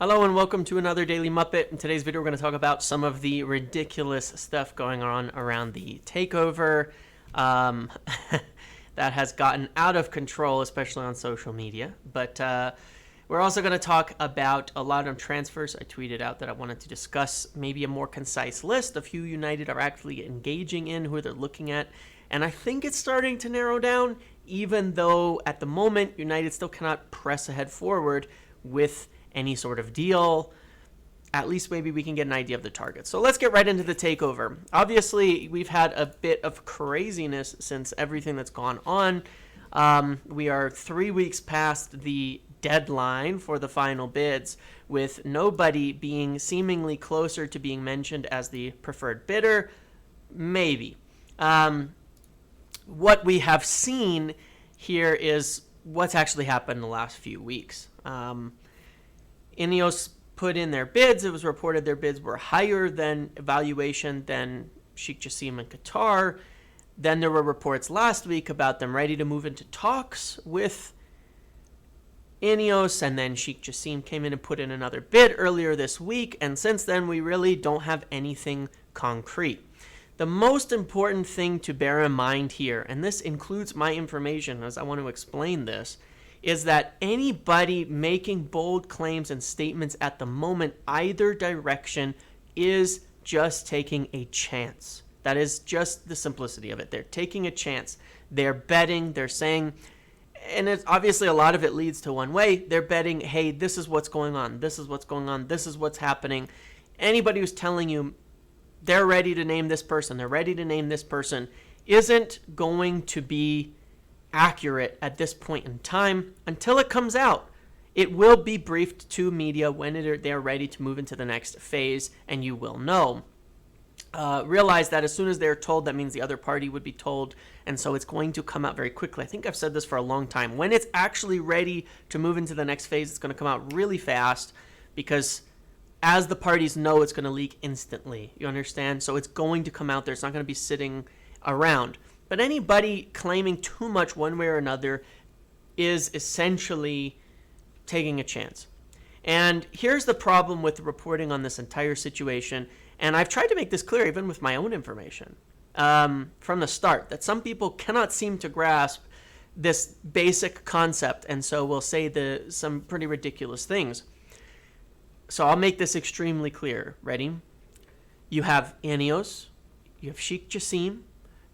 Hello and welcome to another Daily Muppet. In today's video, we're going to talk about some of the ridiculous stuff going on around the Takeover that has gotten out of control, especially on social media. But we're also going to talk about a lot of transfers. I tweeted out that I wanted to discuss maybe a more concise list of who United are actually engaging in, who they're looking at. And I think it's starting to narrow down, even though at the moment, United still cannot press ahead forward with any sort of deal. At least maybe we can get an idea of the target. So let's get right into the Takeover. Obviously, we've had a bit of craziness since everything that's gone on. We are 3 weeks past the deadline for the final bids, with nobody being seemingly closer to being mentioned as the preferred bidder. Maybe. What we have seen here is what's actually happened in the last few weeks. Ineos put in their bids. It was reported their bids were higher than evaluation than Sheikh Jassim and Qatar. Then there were reports last week about them ready to move into talks with Ineos, and then Sheikh Jassim came in and put in another bid earlier this week, and since then we really don't have anything concrete. The most important thing to bear in mind here, and this includes my information as I want to explain this, is that anybody making bold claims and statements at the moment, either direction, is just taking a chance. That is just the simplicity of it. They're taking a chance. They're betting. They're saying, and it's obviously a lot of it leads to one way. They're betting, hey, this is what's going on. This is what's going on. This is what's happening. Anybody who's telling you they're ready to name this person, they're ready to name this person, isn't going to be accurate at this point in time until it comes out. It will be briefed to media when they're ready to move into the next phase, and you will know. Realize that as soon as they're told, that means the other party would be told, and so it's going to come out very quickly. I think I've said this for a long time. When it's actually ready to move into the next phase, it's going to come out really fast, because as the parties know, it's going to leak instantly. You understand? So it's going to come out there. It's not going to be sitting around. But anybody claiming too much one way or another is essentially taking a chance. And here's the problem with the reporting on this entire situation. And I've tried to make this clear even with my own information from the start, that some people cannot seem to grasp this basic concept, and so will say some pretty ridiculous things. So I'll make this extremely clear. Ready? You have Ineos, you have Sheikh Jassim,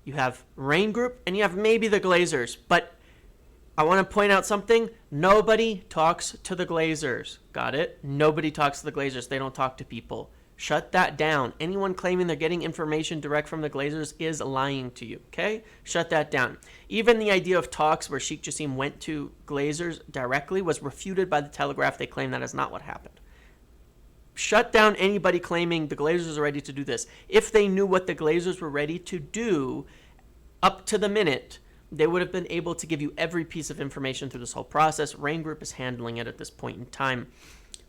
you have Rain Group, and you have maybe the Glazers. But I want to point out something. Nobody talks to the Glazers. Got it? Nobody talks to the Glazers. They don't talk to people. Shut that down. Anyone claiming they're getting information direct from the Glazers is lying to you, okay? Shut that down. Even the idea of talks where Sheikh Jassim went to Glazers directly was refuted by the Telegraph. They claim that is not what happened. Shut down anybody claiming the Glazers are ready to do this. If they knew what the Glazers were ready to do up to the minute, they would have been able to give you every piece of information through this whole process. Rain Group is handling it at this point in time.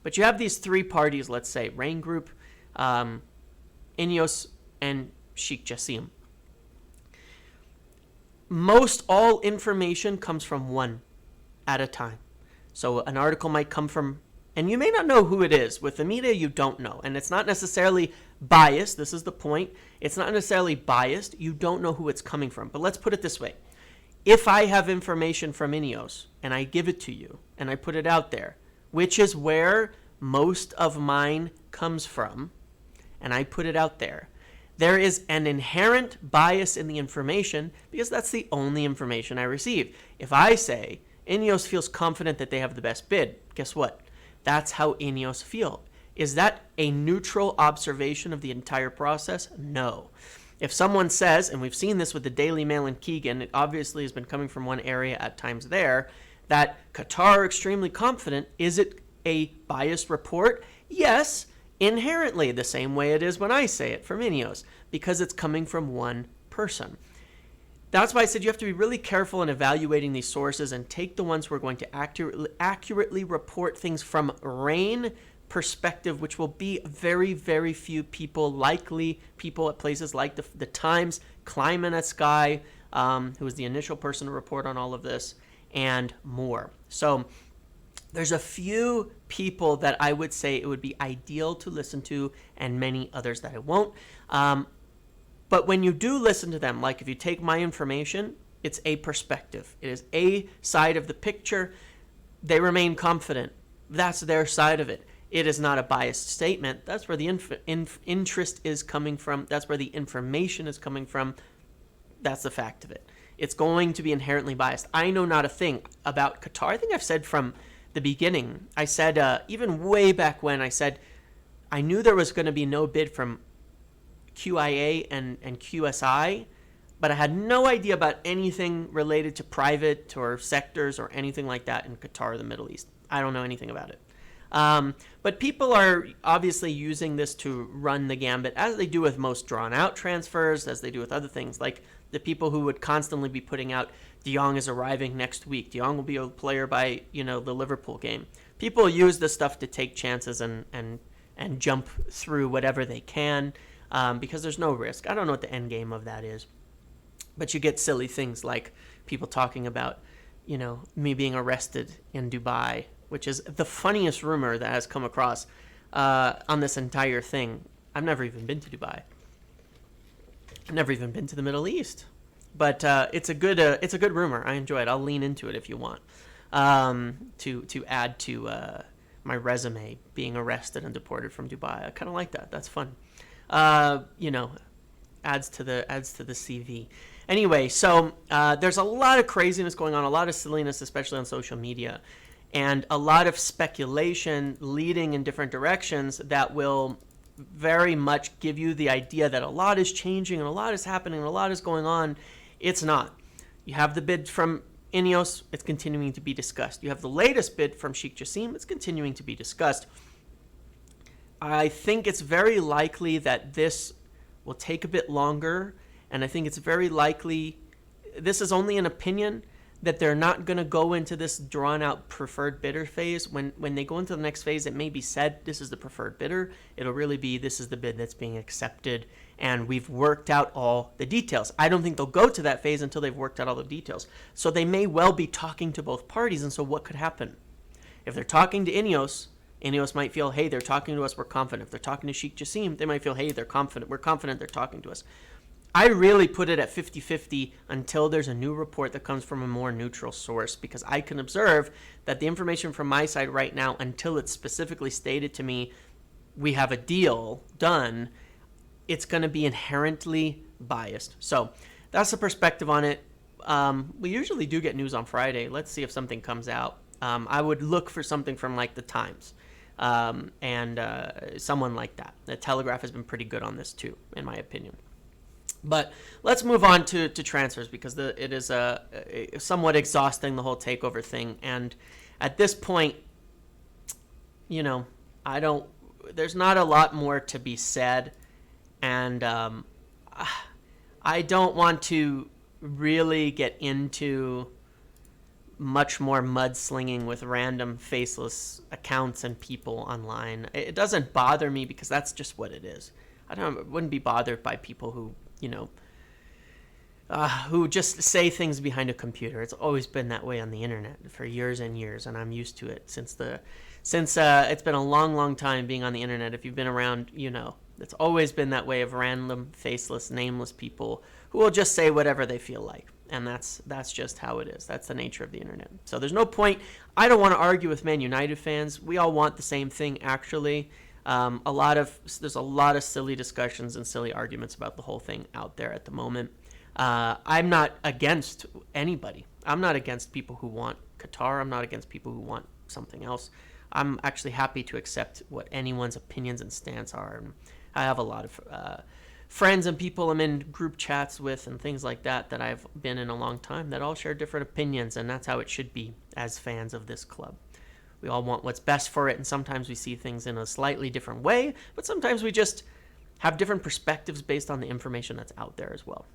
But you have these three parties, let's say, Rain Group, Ineos, and Sheikh Jassim. Most all information comes from one at a time. So an article might come from, and you may not know who it is. With the media, you don't know. And it's not necessarily biased. This is the point. It's not necessarily biased. You don't know who it's coming from. But let's put it this way. If I have information from Ineos, and I give it to you, and I put it out there, which is where most of mine comes from, and I put it out there, there is an inherent bias in the information, because that's the only information I receive. If I say, Ineos feels confident that they have the best bid, guess what? That's how Ineos feel. Is that a neutral observation of the entire process? No. If someone says, and we've seen this with the Daily Mail and Keegan, it obviously has been coming from one area at times there, that Qatar are extremely confident, is it a biased report? Yes, inherently, the same way it is when I say it from Ineos, because it's coming from one person. That's why I said you have to be really careful in evaluating these sources and take the ones who are going to accurately report things from Rain perspective, which will be very, very few people, likely people at places like the Times, Kleiman at Sky, who was the initial person to report on all of this, and more. So There's a few people that I would say it would be ideal to listen to, and many others that I won't. But when you do listen to them, like if you take my information, it's a perspective. It is a side of the picture. They remain confident. That's their side of it. It is not a biased statement. That's where the interest is coming from. That's where the information is coming from. That's the fact of it. It's going to be inherently biased. I know not a thing about Qatar. I think I've said from the beginning. I said, even way back when, I said I knew there was going to be no bid from QIA and QSI, but I had no idea about anything related to private or sectors or anything like that in Qatar or the Middle East. I don't know anything about it. But people are obviously using this to run the gambit, as they do with most drawn-out transfers, as they do with other things, like the people who would constantly be putting out, De Jong is arriving next week. De Jong will be a player by, the Liverpool game. People use this stuff to take chances and jump through whatever they can, because there's no risk. I don't know what the end game of that is. But you get silly things like people talking about, me being arrested in Dubai, which is the funniest rumor that has come across on this entire thing. I've never even been to Dubai. I've never even been to the Middle East. But it's a good rumor. I enjoy it. I'll lean into it if you want, to add to my resume, being arrested and deported from Dubai. I kind of like that. That's fun. Adds to the CV. Anyway, so there's a lot of craziness going on, a lot of silliness, especially on social media, and a lot of speculation leading in different directions that will very much give you the idea that a lot is changing and a lot is happening and a lot is going on. It's not. You have the bid from Ineos, it's continuing to be discussed. You have the latest bid from Sheikh Jassim, it's continuing to be discussed. I think it's very likely that this will take a bit longer, and I think it's very likely, this is only an opinion, that they're not going to go into this drawn-out preferred bidder phase. When they go into the next phase, it may be said, this is the preferred bidder. It'll really be, this is the bid that's being accepted, and we've worked out all the details. I don't think they'll go to that phase until they've worked out all the details. So they may well be talking to both parties, and so what could happen? If they're talking to Ineos might feel, hey, they're talking to us, we're confident. If they're talking to Sheikh Jassim, they might feel, hey, they're confident, we're confident they're talking to us. I really put it at 50-50 until there's a new report that comes from a more neutral source, because I can observe that the information from my side right now, until it's specifically stated to me, we have a deal done, it's going to be inherently biased. So that's the perspective on it. We usually do get news on Friday. Let's see if something comes out. I would look for something from like the Times and someone like that. The Telegraph has been pretty good on this too, in my opinion. But let's move on to transfers, because it is somewhat exhausting, the whole takeover thing. And at this point, there's not a lot more to be said. And I don't want to really get into much more mudslinging with random faceless accounts and people online. It doesn't bother me, because that's just what it is. I wouldn't be bothered by people who who just say things behind a computer. It's always been that way on the internet for years and years, and I'm used to it since it's been a long, long time being on the internet. If you've been around, it's always been that way, of random, faceless, nameless people who will just say whatever they feel like, and that's just how it is. That's the nature of the internet. So there's no point. I don't want to argue with Man United fans. We all want the same thing, actually. There's a lot of silly discussions and silly arguments about the whole thing out there at the moment. I'm not against anybody. I'm not against people who want Qatar. I'm not against people who want something else. I'm actually happy to accept what anyone's opinions and stance are. And I have a lot of friends and people I'm in group chats with and things like that I've been in a long time that all share different opinions, and that's how it should be as fans of this club. We all want what's best for it, and sometimes we see things in a slightly different way, but sometimes we just have different perspectives based on the information that's out there as well.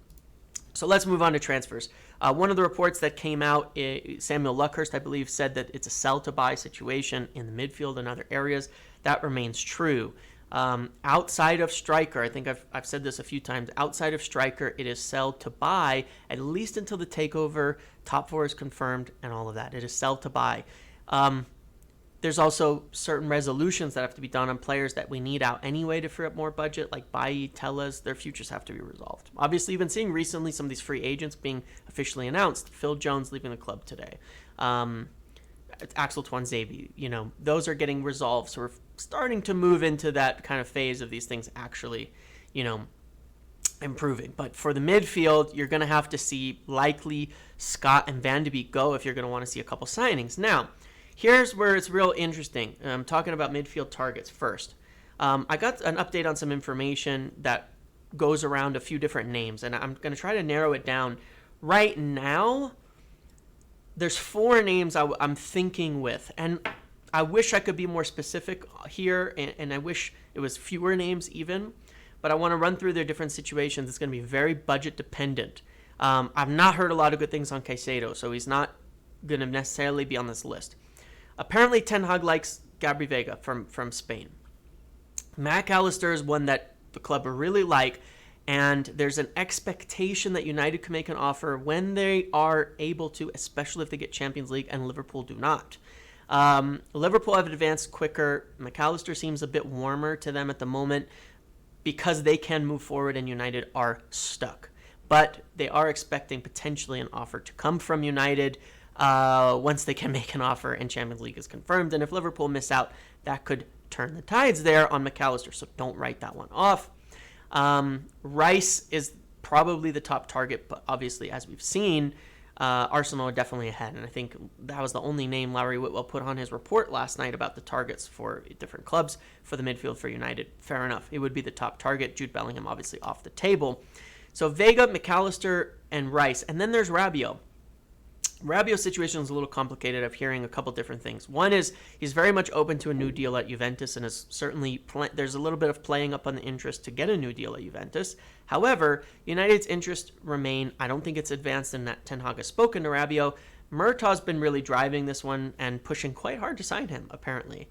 So let's move on to transfers. One of the reports that came out, Samuel Luckhurst, I believe, said that it's a sell-to-buy situation in the midfield and other areas. That remains true. Outside of striker, I think I've said this a few times, outside of striker, it is sell-to-buy, at least until the takeover, top four is confirmed, and all of that. It is sell-to-buy. There's also certain resolutions that have to be done on players that we need out anyway to free up more budget, like Bailly, Tellez. Their futures have to be resolved. Obviously, you've been seeing recently some of these free agents being officially announced. Phil Jones leaving the club today. Axel Tuanzebe, those are getting resolved. So we're starting to move into that kind of phase of these things actually, improving. But for the midfield, you're going to have to see likely Scott and Van de Beek go if you're going to want to see a couple signings. Now, here's where it's real interesting. I'm talking about midfield targets first. I got an update on some information that goes around a few different names, and I'm going to try to narrow it down. Right now, there's 4 names I'm thinking with, and I wish I could be more specific here, and I wish it was fewer names even, but I want to run through their different situations. It's going to be very budget dependent. I've not heard a lot of good things on Caicedo, so he's not going to necessarily be on this list. Apparently, Ten Hag likes Gabri Vega from Spain. Mac Allister is one that the club really like, and there's an expectation that United can make an offer when they are able to, especially if they get Champions League and Liverpool do not. Liverpool have advanced quicker. Mac Allister seems a bit warmer to them at the moment because they can move forward and United are stuck. But they are expecting potentially an offer to come from United once they can make an offer and Champions League is confirmed. And if Liverpool miss out, that could turn the tides there on Mac Allister. So don't write that one off. Rice is probably the top target, but obviously, as we've seen, Arsenal are definitely ahead. And I think that was the only name Larry Whitwell put on his report last night about the targets for different clubs for the midfield for United. Fair enough. It would be the top target. Jude Bellingham obviously off the table. So Vega, Mac Allister, and Rice. And then there's Rabiot. Rabiot's situation is a little complicated. I'm hearing a couple different things. One is he's very much open to a new deal at Juventus and is certainly there's a little bit of playing up on the interest to get a new deal at Juventus. However, United's interest remain. I don't think it's advanced in that Ten Hag has spoken to Rabiot. Murtaugh's been really driving this one and pushing quite hard to sign him, apparently.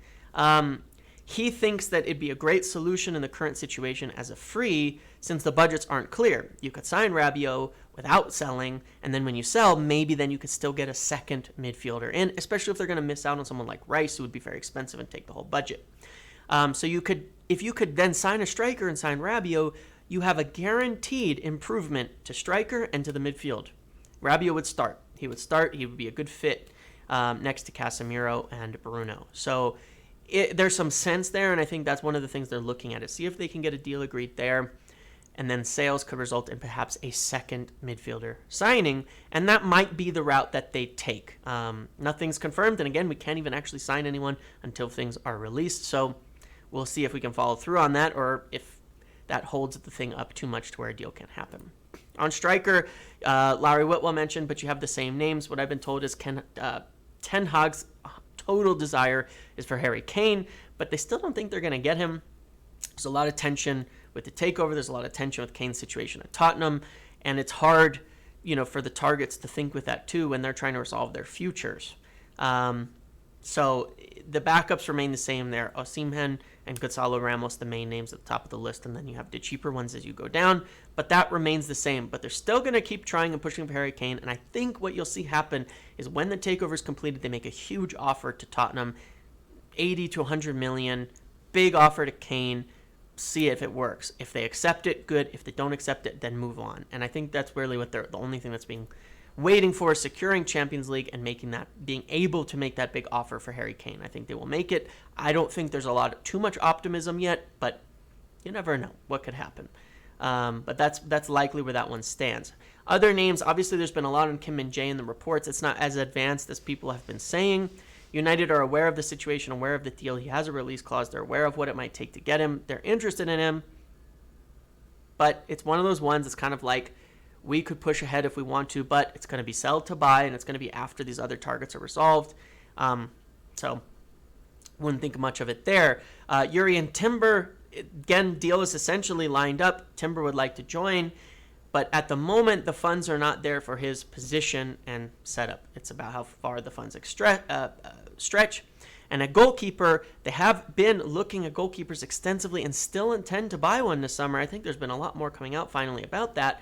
He thinks that it'd be a great solution in the current situation as a free, since the budgets aren't clear. You could sign Rabiot without selling, and then when you sell, maybe then you could still get a second midfielder in, especially if they're going to miss out on someone like Rice, who would be very expensive and take the whole budget. So if you could then sign a striker and sign Rabiot, you have a guaranteed improvement to striker and to the midfield. Rabiot would start. He would be a good fit next to Casemiro and Bruno. So there's some sense there, and I think that's one of the things they're looking at, is see if they can get a deal agreed there, and then sales could result in perhaps a second midfielder signing, and that might be the route that they take. Nothing's confirmed, and again, we can't even actually sign anyone until things are released, so we'll see if we can follow through on that, or if that holds the thing up too much to where a deal can't happen. On striker, Larry Whitwell mentioned, but you have the same names. What I've been told is Ten Hag's total desire is for Harry Kane, but they still don't think they're going to get him. There's a lot of tension with the takeover. There's a lot of tension with Kane's situation at Tottenham, and it's hard, for the targets to think with that too when they're trying to resolve their futures. So the backups remain the same there. Osimhen and Gonzalo Ramos, the main names at the top of the list, and then you have the cheaper ones as you go down, but that remains the same. But they're still going to keep trying and pushing for Harry Kane, and I think what you'll see happen is when the takeover is completed, they make a huge offer to Tottenham, 80 to 100 million, big offer to Kane, see if it works. If they accept it, good. If they don't accept it, then move on. And I think that's really what the only thing that's being waiting for, is securing Champions League and being able to make that big offer for Harry Kane. I think they will make it. I don't think there's too much optimism yet, but you never know what could happen. But that's likely where that one stands. Other names, obviously there's been a lot on Kim Min-jae in the reports. It's not as advanced as people have been saying. United are aware of the situation, aware of the deal. He has a release clause. They're aware of what it might take to get him. They're interested in him. But it's one of those ones that's kind of like, we could push ahead if we want to, but it's going to be sell to buy, and it's going to be after these other targets are resolved. So wouldn't think much of it there. Yuri and Timber, again, deal is essentially lined up. Timber would like to join, but at the moment, the funds are not there for his position and setup. It's about how far the funds stretch. And a goalkeeper, they have been looking at goalkeepers extensively and still intend to buy one this summer. I think there's been a lot more coming out finally about that.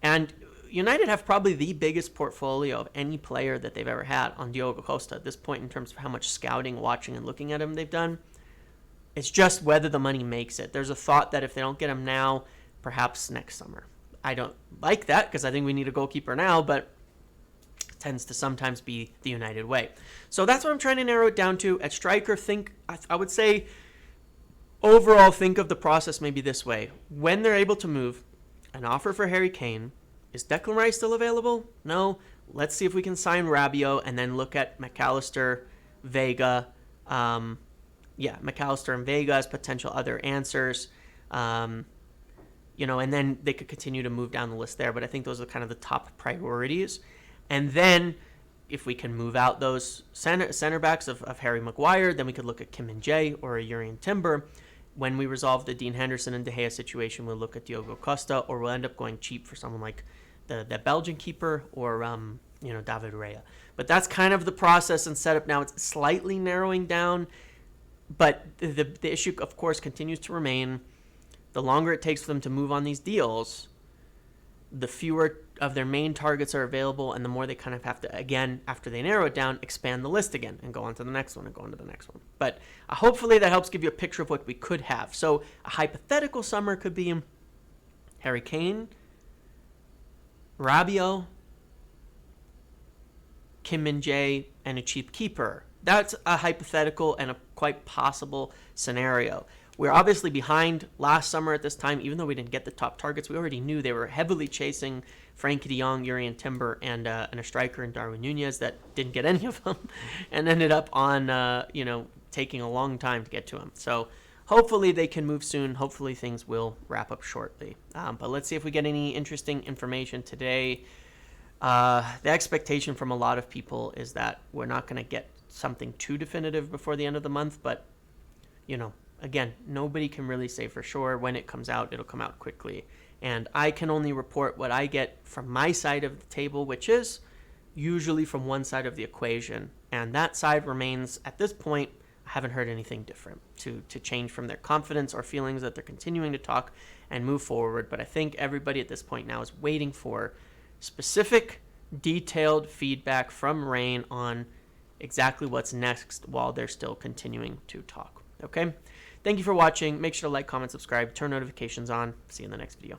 And United have probably the biggest portfolio of any player that they've ever had on Diogo Costa at this point in terms of how much scouting, watching, and looking at him they've done. It's just whether the money makes it. There's a thought that if they don't get him now, perhaps next summer. I don't like that because I think we need a goalkeeper now, but it tends to sometimes be the United way. So that's what I'm trying to narrow it down to. At striker, I would say overall think of the process maybe this way. When they're able to move, an offer for Harry Kane. Is Declan Rice still available? No. Let's see if we can sign Rabiot and then look at Mac Allister, Vega. Mac Allister and Vega as potential other answers. And then they could continue to move down the list there. But I think those are kind of the top priorities. And then if we can move out those center backs of Harry Maguire, then we could look at Kim Min-jae or a Jurrien Timber. When we resolve the Dean Henderson and De Gea situation, we'll look at Diogo Costa, or we'll end up going cheap for someone like the Belgian keeper or David Raya. But that's kind of the process and setup now. It's slightly narrowing down, but the issue, of course, continues to remain. The longer it takes for them to move on these deals, the fewer of their main targets are available, and the more they kind of have to, again, after they narrow it down, expand the list again and go on to the next one and go on to the next one. But hopefully that helps give you a picture of what we could have. So a hypothetical summer could be Harry Kane, Rabiot, Kim Min-jae, and a cheap keeper. That's a hypothetical and a quite possible scenario. We're obviously behind last summer at this time, even though we didn't get the top targets. We already knew they were heavily chasing Frankie de Jong, Jurrien Timber, and a striker in Darwin Nunez that didn't get any of them and ended up on, taking a long time to get to him. So hopefully they can move soon. Hopefully things will wrap up shortly. But let's see if we get any interesting information today. The expectation from a lot of people is that we're not going to get something too definitive before the end of the month, but, again, nobody can really say for sure. When it comes out, it'll come out quickly. And I can only report what I get from my side of the table, which is usually from one side of the equation. And that side remains, at this point, I haven't heard anything different to change from their confidence or feelings that they're continuing to talk and move forward. But I think everybody at this point now is waiting for specific, detailed feedback from Rain on exactly what's next while they're still continuing to talk. Okay? Thank you for watching. Make sure to like, comment, subscribe, turn notifications on. See you in the next video.